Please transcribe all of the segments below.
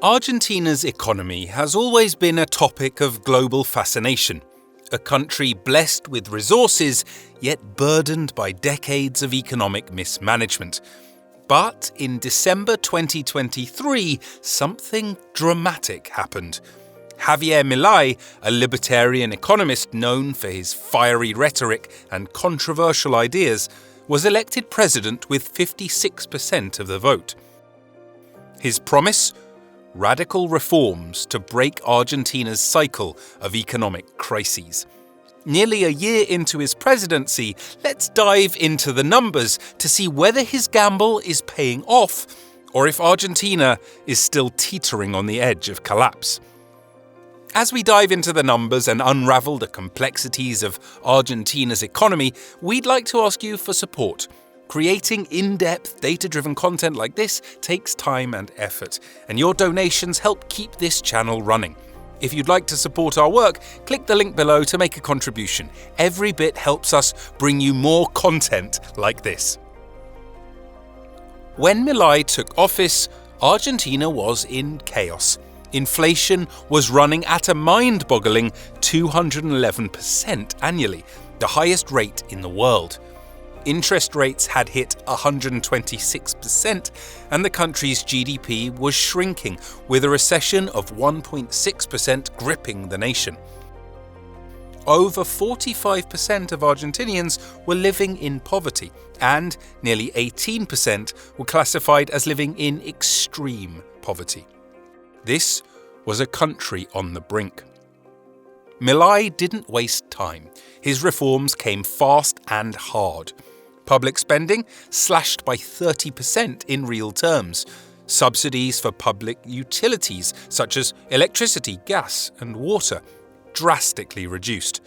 Argentina's economy has always been a topic of global fascination. A country blessed with resources, yet burdened by decades of economic mismanagement. But in December 2023, something dramatic happened. Javier Milei, a libertarian economist known for his fiery rhetoric and controversial ideas, was elected president with 56% of the vote. His promise? Radical reforms to break Argentina's cycle of economic crises. Nearly a year into his presidency, let's dive into the numbers to see whether his gamble is paying off or if Argentina is still teetering on the edge of collapse. As we dive into the numbers and unravel the complexities of Argentina's economy, we'd like to ask you for support. Creating in-depth, data-driven content like this takes time and effort, and your donations help keep this channel running. If you'd like to support our work, click the link below to make a contribution. Every bit helps us bring you more content like this. When Milei took office, Argentina was in chaos. Inflation was running at a mind-boggling 211% annually, the highest rate in the world. Interest rates had hit 126%, and the country's GDP was shrinking, with a recession of 1.6% gripping the nation. Over 45% of Argentinians were living in poverty, and nearly 18% were classified as living in extreme poverty. This was a country on the brink. Milei didn't waste time. His reforms came fast and hard. Public spending slashed by 30% in real terms. Subsidies for public utilities such as electricity, gas and water drastically reduced.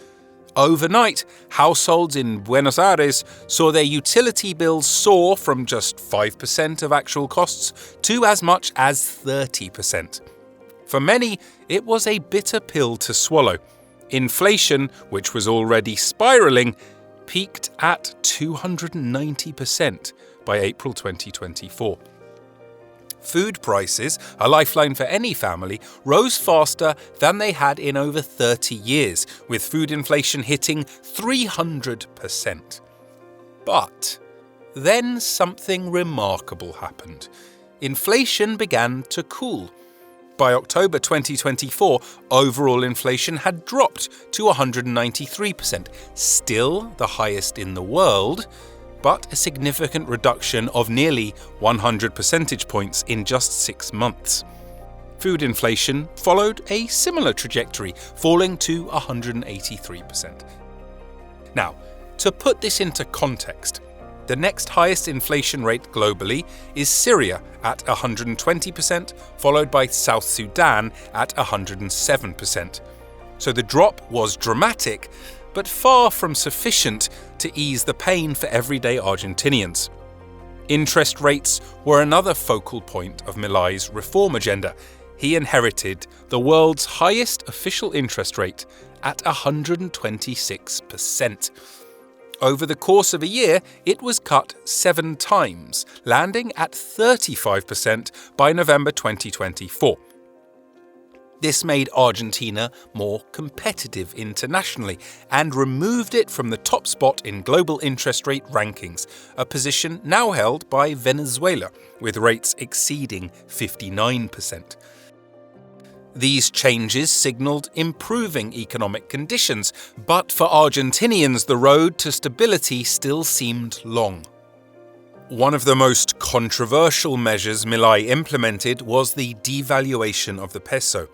Overnight, households in Buenos Aires saw their utility bills soar from just 5% of actual costs to as much as 30%. For many, it was a bitter pill to swallow. Inflation, which was already spiraling, peaked at 290% by April 2024. Food prices, a lifeline for any family, rose faster than they had in over 30 years, with food inflation hitting 300%. But then something remarkable happened. Inflation began to cool. By October 2024, overall inflation had dropped to 193%, still the highest in the world, but a significant reduction of nearly 100 percentage points in just 6 months. Food inflation followed a similar trajectory, falling to 183%. Now, to put this into context, the next highest inflation rate globally is Syria at 120%, followed by South Sudan at 107%. So the drop was dramatic, but far from sufficient to ease the pain for everyday Argentinians. Interest rates were another focal point of Milei's reform agenda. He inherited the world's highest official interest rate at 126%. Over the course of a year, it was cut 7 times, landing at 35% by November 2024. This made Argentina more competitive internationally and removed it from the top spot in global interest rate rankings, a position now held by Venezuela, with rates exceeding 59%. These changes signalled improving economic conditions, but for Argentinians the road to stability still seemed long. One of the most controversial measures Milei implemented was the devaluation of the peso.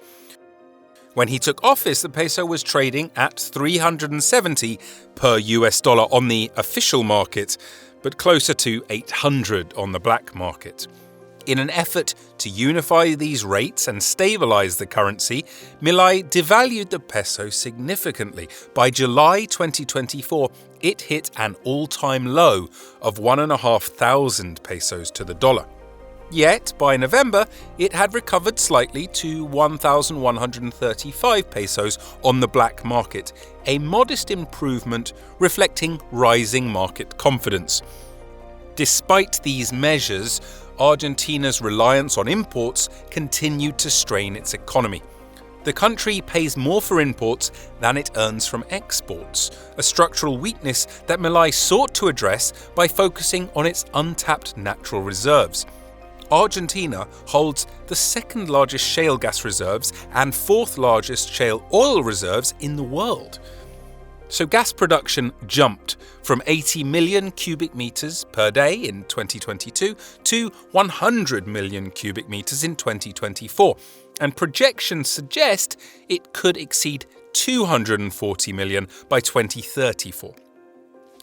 When he took office, the peso was trading at 370 per US dollar on the official market, but closer to 800 on the black market. In an effort to unify these rates and stabilize the currency, Milei devalued the peso significantly. By July 2024, it hit an all-time low of 1,500 pesos to the dollar. Yet, by November, it had recovered slightly to 1,135 pesos on the black market, a modest improvement reflecting rising market confidence. Despite these measures, Argentina's reliance on imports continued to strain its economy. The country pays more for imports than it earns from exports, a structural weakness that Milei sought to address by focusing on its untapped natural reserves. Argentina holds the second largest shale gas reserves and fourth largest shale oil reserves in the world. So gas production jumped from 80 million cubic meters per day in 2022 to 100 million cubic meters in 2024, and projections suggest it could exceed 240 million by 2034.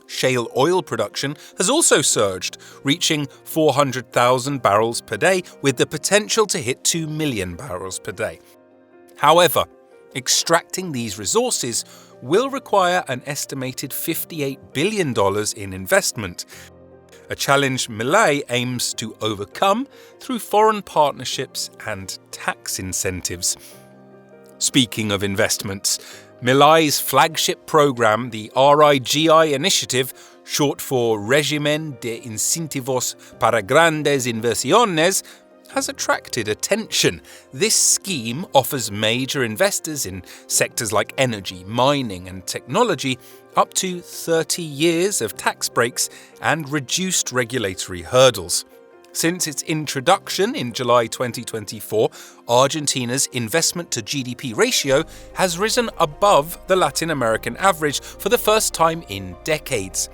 Shale oil production has also surged, reaching 400,000 barrels per day with the potential to hit 2 million barrels per day. However, extracting these resources will require an estimated $58 billion in investment, a challenge Milei aims to overcome through foreign partnerships and tax incentives. Speaking of investments, Milei's flagship program, the RIGI initiative, short for Régimen de Incentivos para Grandes Inversiones, has attracted attention. This scheme offers major investors in sectors like energy, mining and technology up to 30 years of tax breaks and reduced regulatory hurdles. Since its introduction in July 2024, Argentina's investment to GDP ratio has risen above the Latin American average for the first time in decades.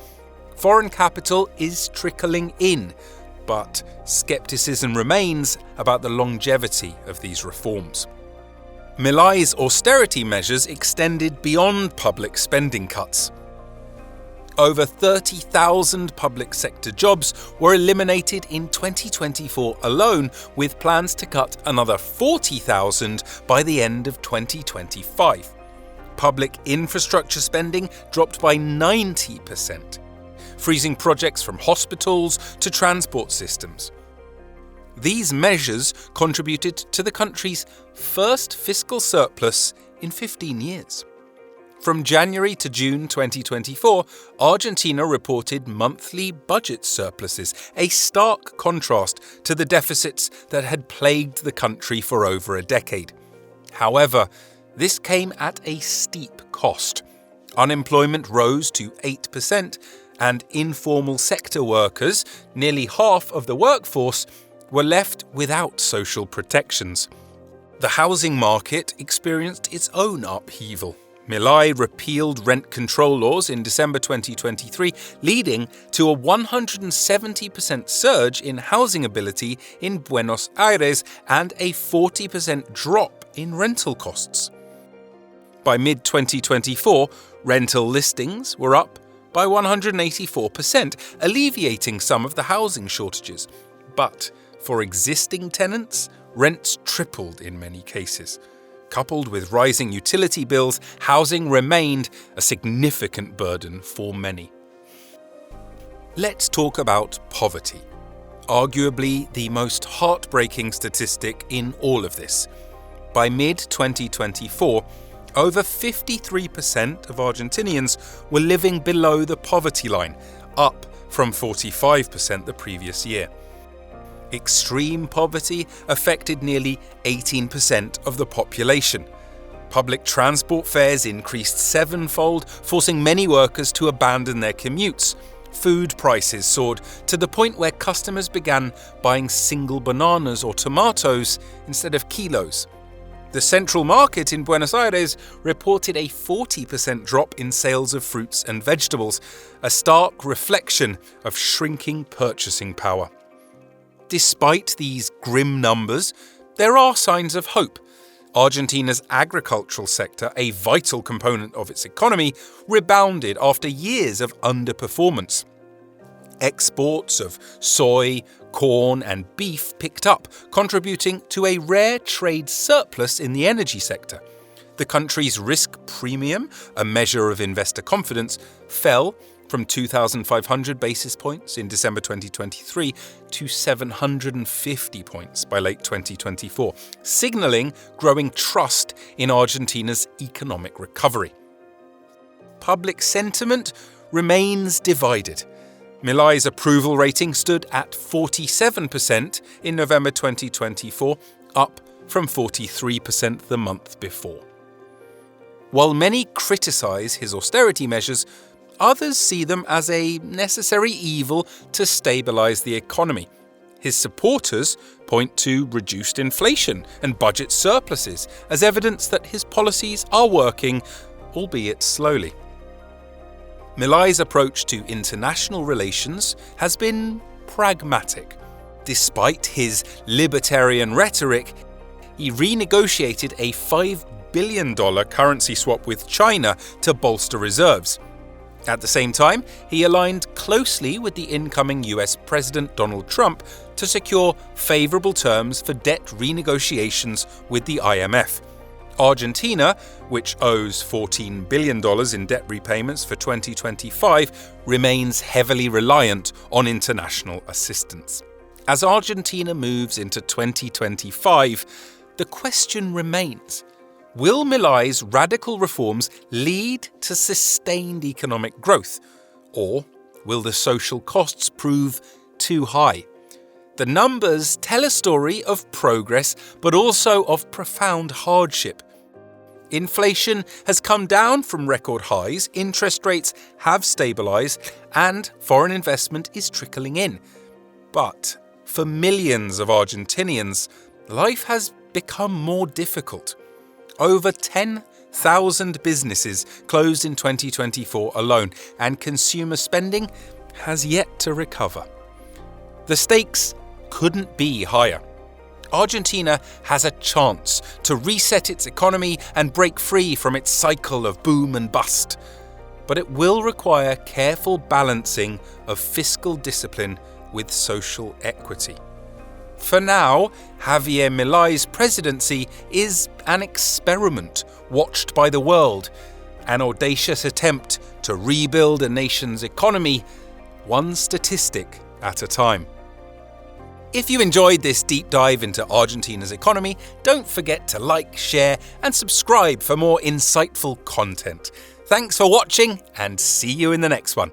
Foreign capital is trickling in, but skepticism remains about the longevity of these reforms. Milei's austerity measures extended beyond public spending cuts. Over 30,000 public sector jobs were eliminated in 2024 alone, with plans to cut another 40,000 by the end of 2025. Public infrastructure spending dropped by 90%, freezing projects from hospitals to transport systems. These measures contributed to the country's first fiscal surplus in 15 years. From January to June 2024, Argentina reported monthly budget surpluses, a stark contrast to the deficits that had plagued the country for over a decade. However, this came at a steep cost. Unemployment rose to 8%, and informal sector workers, nearly half of the workforce, were left without social protections. The housing market experienced its own upheaval. Milei repealed rent control laws in December 2023, leading to a 170% surge in housing ability in Buenos Aires and a 40% drop in rental costs. By mid-2024, rental listings were up by 184%, alleviating some of the housing shortages. But for existing tenants, rents tripled in many cases. Coupled with rising utility bills, housing remained a significant burden for many. Let's talk about poverty, arguably the most heartbreaking statistic in all of this. By mid-2024, over 53% of Argentinians were living below the poverty line, up from 45% the previous year. Extreme poverty affected nearly 18% of the population. Public transport fares increased sevenfold, forcing many workers to abandon their commutes. Food prices soared to the point where customers began buying single bananas or tomatoes instead of kilos. The central market in Buenos Aires reported a 40% drop in sales of fruits and vegetables, a stark reflection of shrinking purchasing power. Despite these grim numbers, there are signs of hope. Argentina's agricultural sector, a vital component of its economy, rebounded after years of underperformance. Exports of soy, corn, and beef picked up, contributing to a rare trade surplus in the energy sector. The country's risk premium, a measure of investor confidence, fell from 2,500 basis points in December 2023 to 750 points by late 2024, signaling growing trust in Argentina's economic recovery. Public sentiment remains divided. Milei's approval rating stood at 47% in November 2024, up from 43% the month before. While many criticise his austerity measures, others see them as a necessary evil to stabilise the economy. His supporters point to reduced inflation and budget surpluses as evidence that his policies are working, albeit slowly. Milei's approach to international relations has been pragmatic. Despite his libertarian rhetoric, he renegotiated a $5 billion currency swap with China to bolster reserves. At the same time, he aligned closely with the incoming US President Donald Trump to secure favourable terms for debt renegotiations with the IMF. Argentina, which owes $14 billion in debt repayments for 2025, remains heavily reliant on international assistance. As Argentina moves into 2025, the question remains: will Milei's radical reforms lead to sustained economic growth, or will the social costs prove too high? The numbers tell a story of progress, but also of profound hardship. Inflation has come down from record highs, interest rates have stabilised, and foreign investment is trickling in. But for millions of Argentinians, life has become more difficult. Over 10,000 businesses closed in 2024 alone, and consumer spending has yet to recover. The stakes couldn't be higher. Argentina has a chance to reset its economy and break free from its cycle of boom and bust. But it will require careful balancing of fiscal discipline with social equity. For now, Javier Milei's presidency is an experiment watched by the world, an audacious attempt to rebuild a nation's economy, one statistic at a time. If you enjoyed this deep dive into Argentina's economy, don't forget to like, share, and subscribe for more insightful content. Thanks for watching, and see you in the next one.